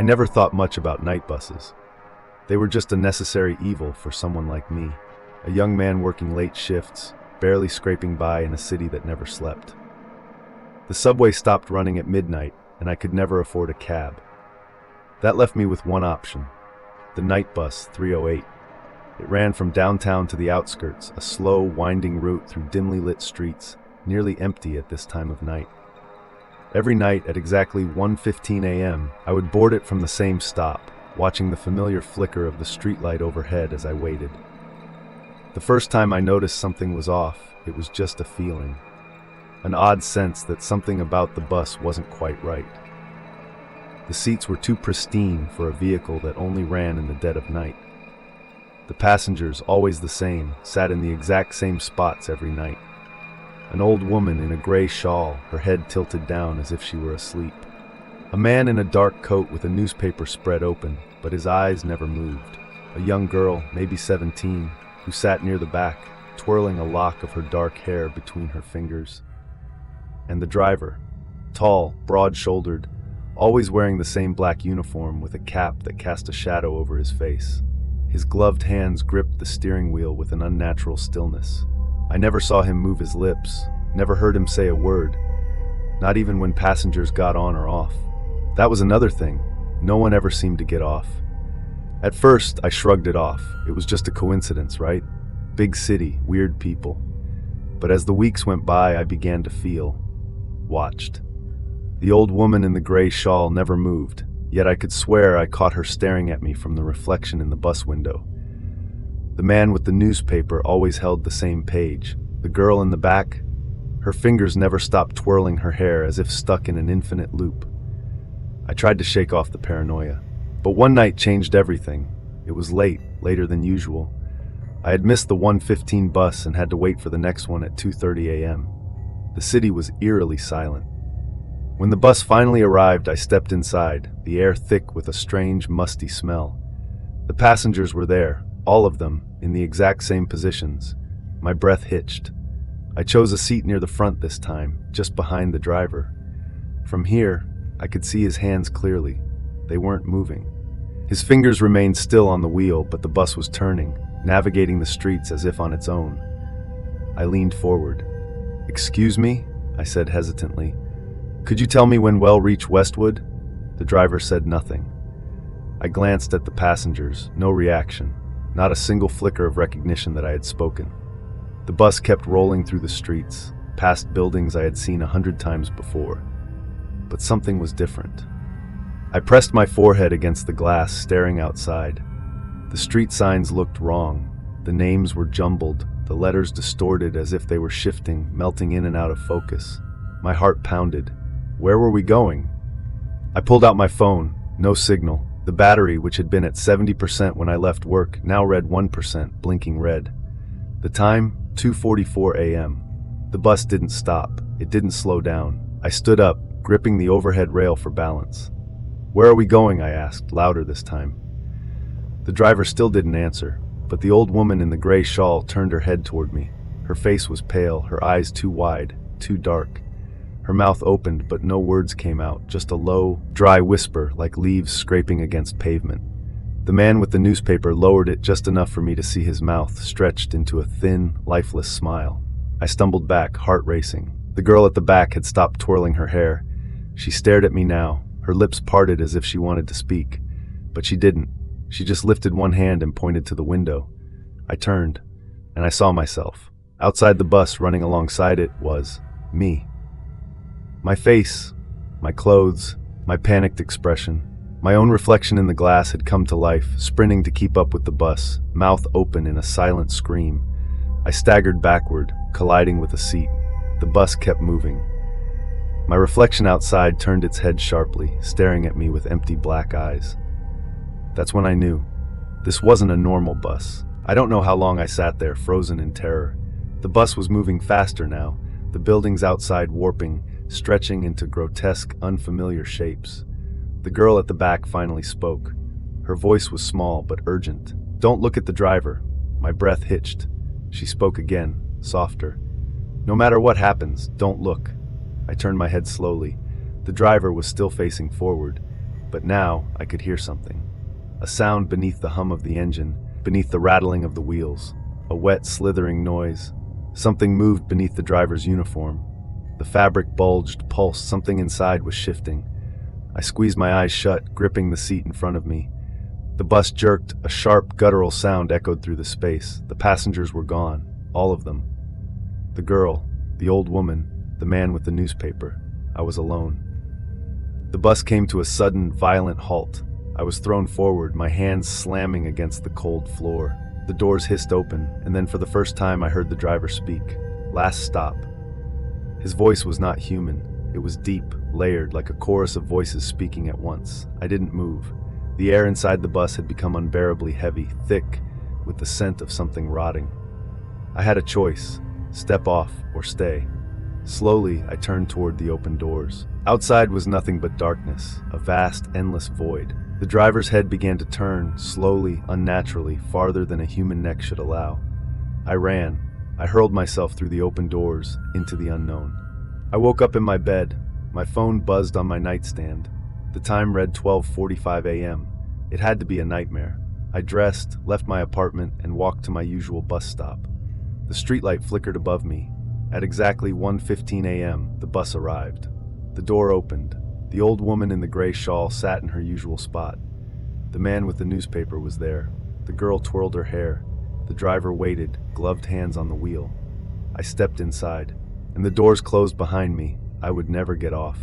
I never thought much about night buses. They were just a necessary evil for someone like me, a young man working late shifts, barely scraping by in a city that never slept. The subway stopped running at midnight, and I could never afford a cab. That left me with one option, the night bus 308. It ran from downtown to the outskirts, a slow, winding route through dimly lit streets, nearly empty at this time of night. Every night at exactly 1:15 a.m., I would board it from the same stop, watching the familiar flicker of the streetlight overhead as I waited. The first time I noticed something was off, it was just a feeling, an odd sense that something about the bus wasn't quite right. The seats were too pristine for a vehicle that only ran in the dead of night. The passengers, always the same, sat in the exact same spots every night. An old woman in a gray shawl, her head tilted down as if she were asleep. A man in a dark coat with a newspaper spread open, but his eyes never moved. A young girl, maybe 17, who sat near the back, twirling a lock of her dark hair between her fingers. And the driver, tall, broad-shouldered, always wearing the same black uniform with a cap that cast a shadow over his face. His gloved hands gripped the steering wheel with an unnatural stillness. I never saw him move his lips, never heard him say a word, not even when passengers got on or off. That was another thing. No one ever seemed to get off. At first, I shrugged it off. It was just a coincidence, right? Big city, weird people. But as the weeks went by, I began to feel watched. The old woman in the gray shawl never moved, yet I could swear I caught her staring at me from the reflection in the bus window. The man with the newspaper always held the same page. The girl in the back, her fingers never stopped twirling her hair as if stuck in an infinite loop. I tried to shake off the paranoia, but one night changed everything. It was late, later than usual. I had missed the 1:15 bus and had to wait for the next one at 2:30 a.m. The city was eerily silent. When the bus finally arrived, I stepped inside, the air thick with a strange, musty smell. The passengers were there, all of them, in the exact same positions. My breath hitched. I chose a seat near the front this time, just behind the driver. From here, I could see his hands clearly. They weren't moving. His fingers remained still on the wheel, but the bus was turning, navigating the streets as if on its own. I leaned forward. "Excuse me?" I said hesitantly. "Could you tell me when we'll reach Westwood?" The driver said nothing. I glanced at the passengers, no reaction, not a single flicker of recognition that I had spoken. The bus kept rolling through the streets, past buildings I had seen 100 times before. But something was different. I pressed my forehead against the glass, staring outside. The street signs looked wrong. The names were jumbled, the letters distorted as if they were shifting, melting in and out of focus. My heart pounded. Where were we going? I pulled out my phone. No signal. The battery, which had been at 70% when I left work, now read 1%, blinking red. The time? 2:44 a.m. The bus didn't stop. It didn't slow down. I stood up, gripping the overhead rail for balance. "Where are we going?" I asked, louder this time. The driver still didn't answer, but the old woman in the gray shawl turned her head toward me. Her face was pale, her eyes too wide, too dark. Her mouth opened, but no words came out, just a low, dry whisper like leaves scraping against pavement. The man with the newspaper lowered it just enough for me to see his mouth stretched into a thin, lifeless smile. I stumbled back, heart racing. The girl at the back had stopped twirling her hair. She stared at me now, her lips parted as if she wanted to speak. But she didn't. She just lifted one hand and pointed to the window. I turned, and I saw myself. Outside the bus, running alongside it, was me. My face, my clothes, my panicked expression. My own reflection in the glass had come to life, sprinting to keep up with the bus, mouth open in a silent scream. I staggered backward, colliding with a seat. The bus kept moving. My reflection outside turned its head sharply, staring at me with empty black eyes. That's when I knew. This wasn't a normal bus. I don't know how long I sat there, frozen in terror. The bus was moving faster now, the buildings outside warping, stretching into grotesque, unfamiliar shapes. The girl at the back finally spoke. Her voice was small but urgent. "Don't look at the driver." My breath hitched. She spoke again, softer. "No matter what happens, don't look." I turned my head slowly. The driver was still facing forward. But now I could hear something. A sound beneath the hum of the engine, beneath the rattling of the wheels. A wet, slithering noise. Something moved beneath the driver's uniform. The fabric bulged, pulsed, something inside was shifting. I squeezed my eyes shut, gripping the seat in front of me. The bus jerked, a sharp, guttural sound echoed through the space. The passengers were gone, all of them. The girl, the old woman, the man with the newspaper. I was alone. The bus came to a sudden, violent halt. I was thrown forward, my hands slamming against the cold floor. The doors hissed open, and then for the first time I heard the driver speak. Last stop. His voice was not human. It was deep, layered, like a chorus of voices speaking at once. I didn't move. The air inside the bus had become unbearably heavy, thick, with the scent of something rotting. I had a choice, step off or stay. Slowly, I turned toward the open doors. Outside was nothing but darkness, a vast, endless void. The driver's head began to turn, slowly, unnaturally, farther than a human neck should allow. I ran. I hurled myself through the open doors, into the unknown. I woke up in my bed. My phone buzzed on my nightstand. The time read 12:45 a.m. It had to be a nightmare. I dressed, left my apartment, and walked to my usual bus stop. The streetlight flickered above me. At exactly 1:15 a.m., the bus arrived. The door opened. The old woman in the gray shawl sat in her usual spot. The man with the newspaper was there. The girl twirled her hair. The driver waited, gloved hands on the wheel. I stepped inside, and the doors closed behind me. I would never get off.